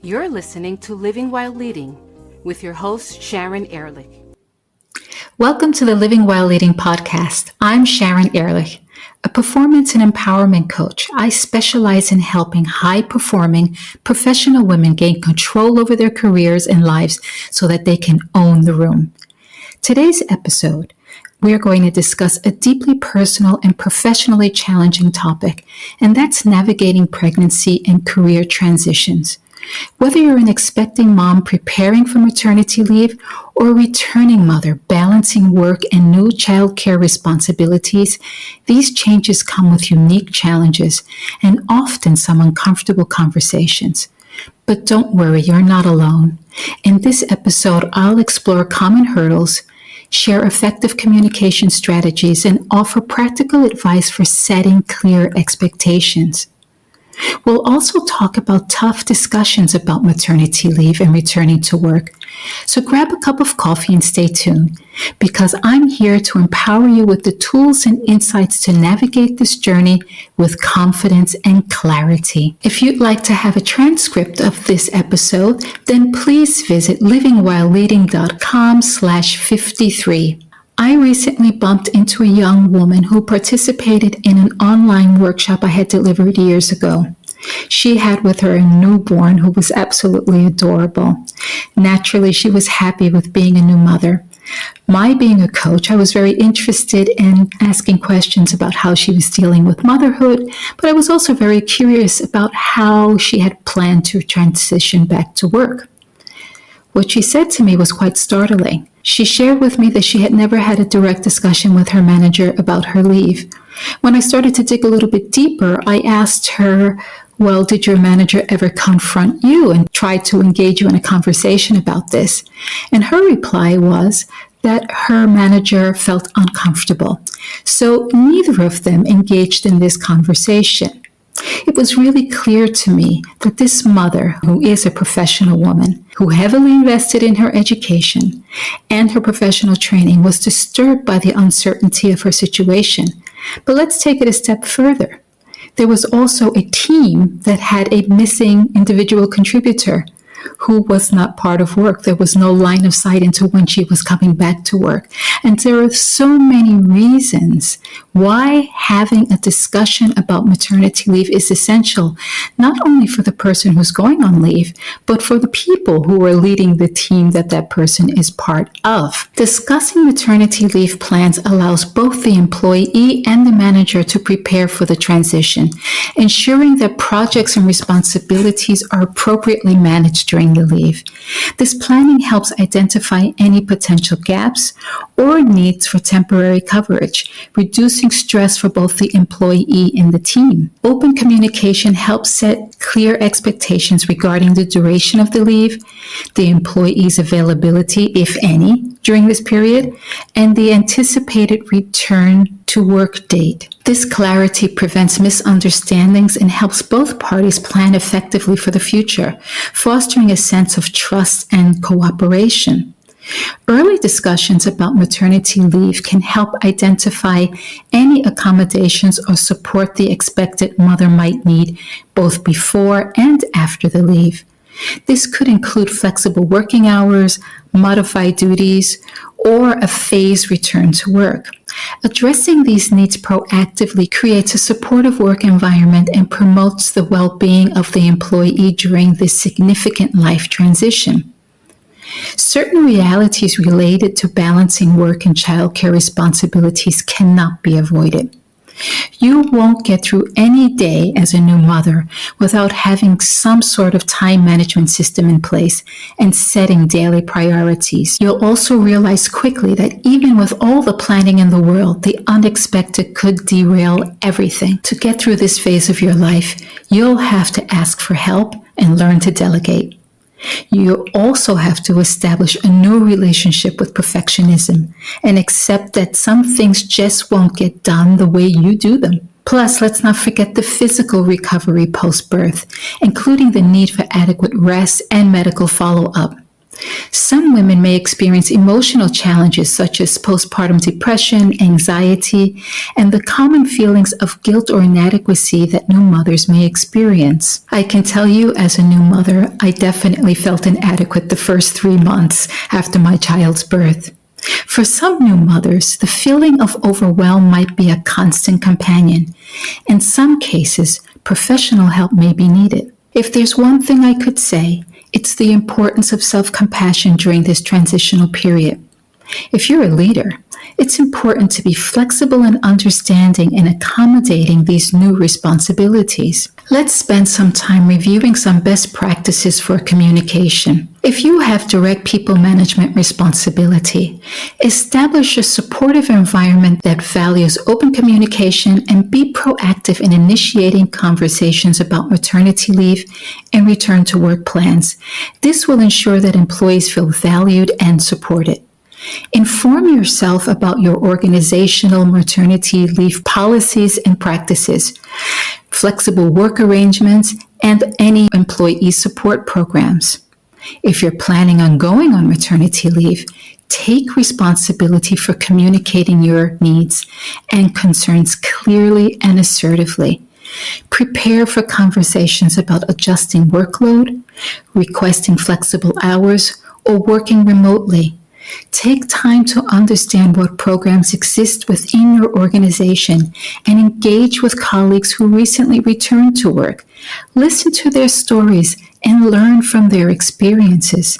You're listening to Living While Leading with your host, Sharon Ehrlich. Welcome to the Living While Leading podcast. I'm Sharon Ehrlich, a performance and empowerment coach. I specialize in helping high-performing professional women gain control over their careers and lives so that they can own the room. Today's episode, we're going to discuss a deeply personal and professionally challenging topic, and that's navigating pregnancy and career transitions. Whether you're an expecting mom preparing for maternity leave or a returning mother balancing work and new childcare responsibilities, these changes come with unique challenges and often some uncomfortable conversations. But don't worry, you're not alone. In this episode, I'll explore common hurdles, share effective communication strategies, and offer practical advice for setting clear expectations. We'll also talk about tough discussions about maternity leave and returning to work. So grab a cup of coffee and stay tuned, because I'm here to empower you with the tools and insights to navigate this journey with confidence and clarity. If you'd like to have a transcript of this episode, then please visit livingwhileleading.com/53. I recently bumped into a young woman who participated in an online workshop I had delivered years ago. She had with her a newborn who was absolutely adorable. Naturally, she was happy with being a new mother. My being a coach, I was very interested in asking questions about how she was dealing with motherhood, but I was also very curious about how she had planned to transition back to work. What she said to me was quite startling. She shared with me that she had never had a direct discussion with her manager about her leave. When I started to dig a little bit deeper, I asked her, well, did your manager ever confront you and try to engage you in a conversation about this? And her reply was that her manager felt uncomfortable. So neither of them engaged in this conversation. It was really clear to me that this mother, who is a professional woman, who heavily invested in her education and her professional training, was disturbed by the uncertainty of her situation. But let's take it a step further. There was also a team that had a missing individual contributor who was not part of work. There was no line of sight into when she was coming back to work. And there are so many reasons why having a discussion about maternity leave is essential, not only for the person who's going on leave, but for the people who are leading the team that person is part of. Discussing maternity leave plans allows both the employee and the manager to prepare for the transition, ensuring that projects and responsibilities are appropriately managed during the leave. This planning helps identify any potential gaps or needs for temporary coverage, reducing stress for both the employee and the team. Open communication helps set clear expectations regarding the duration of the leave, the employee's availability, if any, during this period, and the anticipated return to work date. This clarity prevents misunderstandings and helps both parties plan effectively for the future, fostering a sense of trust and cooperation. Early discussions about maternity leave can help identify any accommodations or support the expected mother might need both before and after the leave. This could include flexible working hours, modified duties, or a phased return to work. Addressing these needs proactively creates a supportive work environment and promotes the well-being of the employee during this significant life transition. Certain realities related to balancing work and childcare responsibilities cannot be avoided. You won't get through any day as a new mother without having some sort of time management system in place and setting daily priorities. You'll also realize quickly that even with all the planning in the world, the unexpected could derail everything. To get through this phase of your life, you'll have to ask for help and learn to delegate. You also have to establish a new relationship with perfectionism and accept that some things just won't get done the way you do them. Plus, let's not forget the physical recovery post-birth, including the need for adequate rest and medical follow-up. Some women may experience emotional challenges such as postpartum depression, anxiety, and the common feelings of guilt or inadequacy that new mothers may experience. I can tell you, as a new mother, I definitely felt inadequate the first 3 months after my child's birth. For some new mothers, the feeling of overwhelm might be a constant companion. In some cases, professional help may be needed. If there's one thing I could say, it's the importance of self-compassion during this transitional period. If you're a leader, it's important to be flexible and understanding in accommodating these new responsibilities. Let's spend some time reviewing some best practices for communication. If you have direct people management responsibility, establish a supportive environment that values open communication and be proactive in initiating conversations about maternity leave and return to work plans. This will ensure that employees feel valued and supported. Inform yourself about your organizational maternity leave policies and practices, flexible work arrangements, and any employee support programs. If you're planning on going on maternity leave, take responsibility for communicating your needs and concerns clearly and assertively. Prepare for conversations about adjusting workload, requesting flexible hours, or working remotely. Take time to understand what programs exist within your organization and engage with colleagues who recently returned to work. Listen to their stories and learn from their experiences.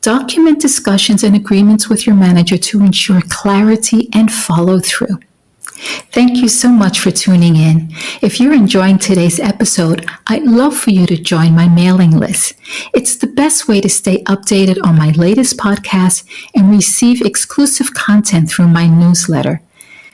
Document discussions and agreements with your manager to ensure clarity and follow through. Thank you so much for tuning in. If you're enjoying today's episode, I'd love for you to join my mailing list. It's the best way to stay updated on my latest podcast and receive exclusive content through my newsletter.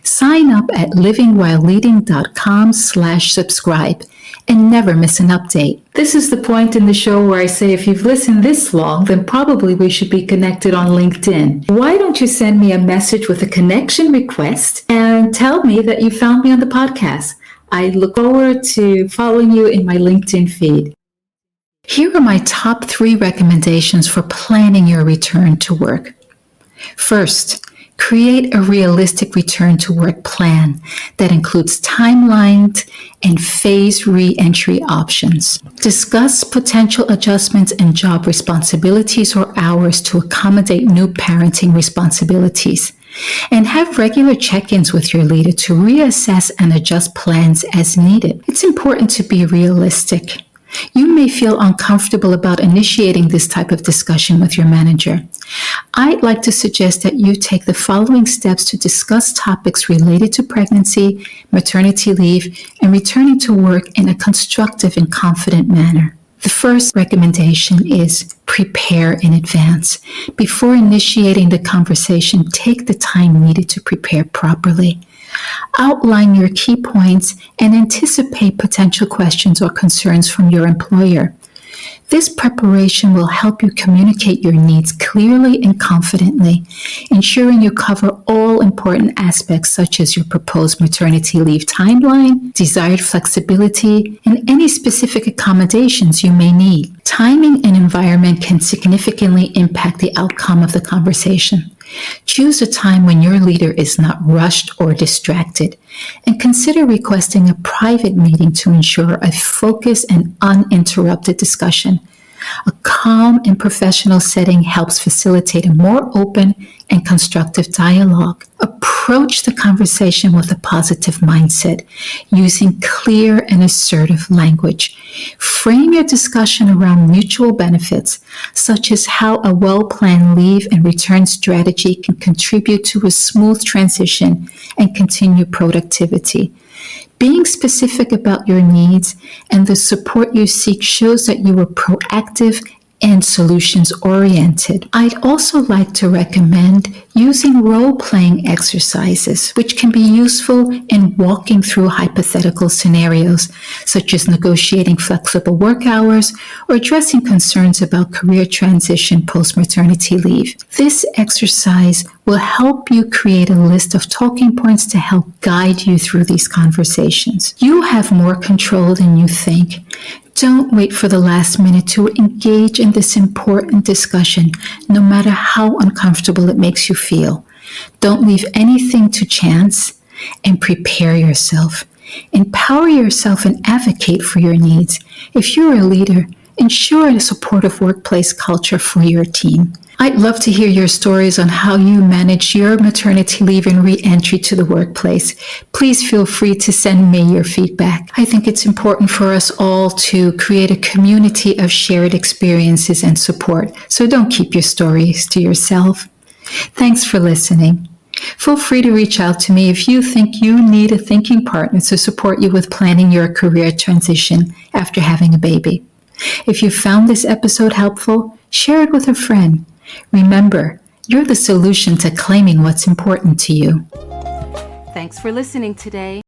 Sign up at livingwhileleading.com/subscribe and never miss an update. This is the point in the show where I say if you've listened this long, then probably we should be connected on LinkedIn. Why don't you send me a message with a connection request and tell me that you found me on the podcast? I look forward to following you in my LinkedIn feed. Here are my top 3 recommendations for planning your return to work. First, create a realistic return to work plan that includes timelines and phased re-entry options. Discuss potential adjustments in job responsibilities or hours to accommodate new parenting responsibilities. And have regular check-ins with your leader to reassess and adjust plans as needed. It's important to be realistic. You may feel uncomfortable about initiating this type of discussion with your manager. I'd like to suggest that you take the following steps to discuss topics related to pregnancy, maternity leave, and returning to work in a constructive and confident manner. The first recommendation is prepare in advance. Before initiating the conversation, take the time needed to prepare properly. Outline your key points and anticipate potential questions or concerns from your employer. This preparation will help you communicate your needs clearly and confidently, ensuring you cover all important aspects such as your proposed maternity leave timeline, desired flexibility, and any specific accommodations you may need. Timing and environment can significantly impact the outcome of the conversation. Choose a time when your leader is not rushed or distracted, and consider requesting a private meeting to ensure a focused and uninterrupted discussion. A calm and professional setting helps facilitate a more open and constructive dialogue. Approach the conversation with a positive mindset, using clear and assertive language. Frame your discussion around mutual benefits, such as how a well-planned leave and return strategy can contribute to a smooth transition and continued productivity. Being specific about your needs and the support you seek shows that you are proactive and solutions-oriented. I'd also like to recommend using role-playing exercises, which can be useful in walking through hypothetical scenarios, such as negotiating flexible work hours or addressing concerns about career transition post-maternity leave. This exercise will help you create a list of talking points to help guide you through these conversations. You have more control than you think. Don't wait for the last minute to engage in this important discussion, no matter how uncomfortable it makes you feel. Don't leave anything to chance, and prepare yourself. Empower yourself and advocate for your needs. If you're a leader, ensure a supportive workplace culture for your team. I'd love to hear your stories on how you manage your maternity leave and re-entry to the workplace. Please feel free to send me your feedback. I think it's important for us all to create a community of shared experiences and support. So don't keep your stories to yourself. Thanks for listening. Feel free to reach out to me if you think you need a thinking partner to support you with planning your career transition after having a baby. If you found this episode helpful, share it with a friend. Remember, you're the solution to claiming what's important to you. Thanks for listening today.